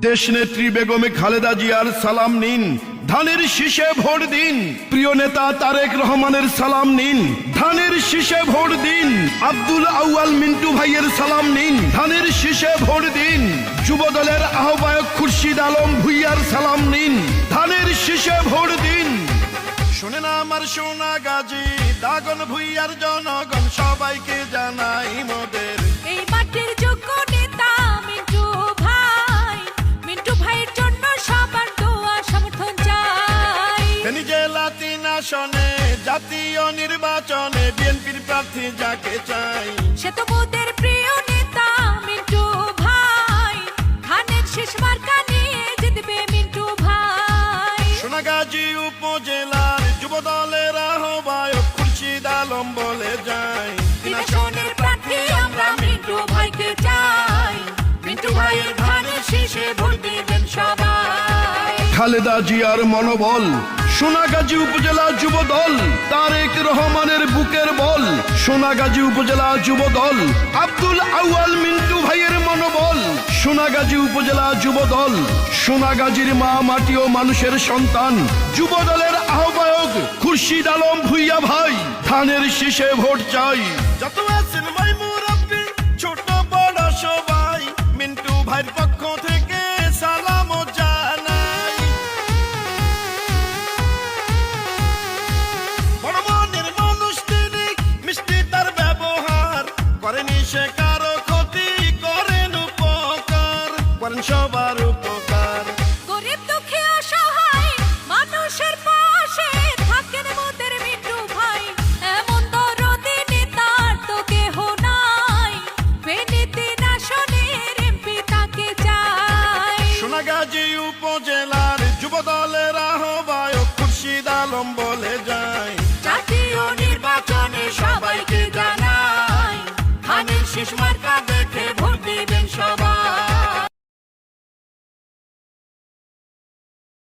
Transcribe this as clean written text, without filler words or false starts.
দেশনেত্রী বেগম খালেদা জিয়ার সালাম নিন, ধানের শীষে ভোট দিন। প্রিয় নেতা তারেক রহমানের সালাম নিন, ধানের শীষে ভোট দিন। আব্দুল আউয়াল মিন্টু ভাইয়ের সালাম নিন, ধানের শীষে ভোট দিন। যুবদলের আহ্বায়ক খুরশিদ আলম ভুইয়ার সালাম নিন, ধানের শীষে ভোট দিন। শুনে না আমার সোনাগাজী দাগন ভুইয়ার জনগণ, সবাইকে জানাই মোদের এই মাটির যোগ্য নেতা মিন্টু ভাই, মিন্টু ভাইয়ের জন্য সবার দোয়া সমর্থন চাই। ফেনী জেলা 3 আসনে জাতীয় নির্বাচনে বিএনপির প্রার্থী যাকে চাই, সে তো মোদের প্রিয় নেতা মিন্টু ভাই, ধানের শীষ মার্কা নিয়ে জিতবে মিন্টু ভাই। সোনাগাজী উপজেলার যুবদলের আহ্বায়ক খুরশিদ আলম বলে যায়, 3 আসনের প্রার্থী আমরা মিন্টু ভাইকে চাই, মিন্টু ভাইয়ের ধানের শীষে ভোট দিবেন সবাই। খালেদা জিয়ার মনোবল, সোনাগাজী উপজেলা যুবদল তারেক রহমানের বুকের বল। সোনাগাজী উপজেলা যুবদল আব্দুল আউয়াল মিন্টু ভাইয়ের মনোবল। সোনাগাজী উপজেলা যুবদল সোনাগাজীর মা মাটি ও মানুষের সন্তান। যুবদলের আহ্বায়ক খুরশিদ আলম ভুইয়া ভাই, ধানের শীষে ভোট চাই। যত আছেন ভাই মুরব্বি ছোট বড় সবাই, মিন্টু ভাইয়ের পক্ষ থেকে সালাম জানাই। বড় মনের মানুষ তিনি, মিষ্টি তার ব্যবহার, করেনি সে কারো ক্ষতি, করেন উপকার, করেন সবার উপকার। গরিব দুঃখী অসহায় মানুষের পাশে থাকেন মোদের মিন্টু ভাই, এমন দরদি নেতার তো কেহ নাই, ফেনী 3 আসনের এমপি তাকে চাই। সোনাগাজী উপজেলা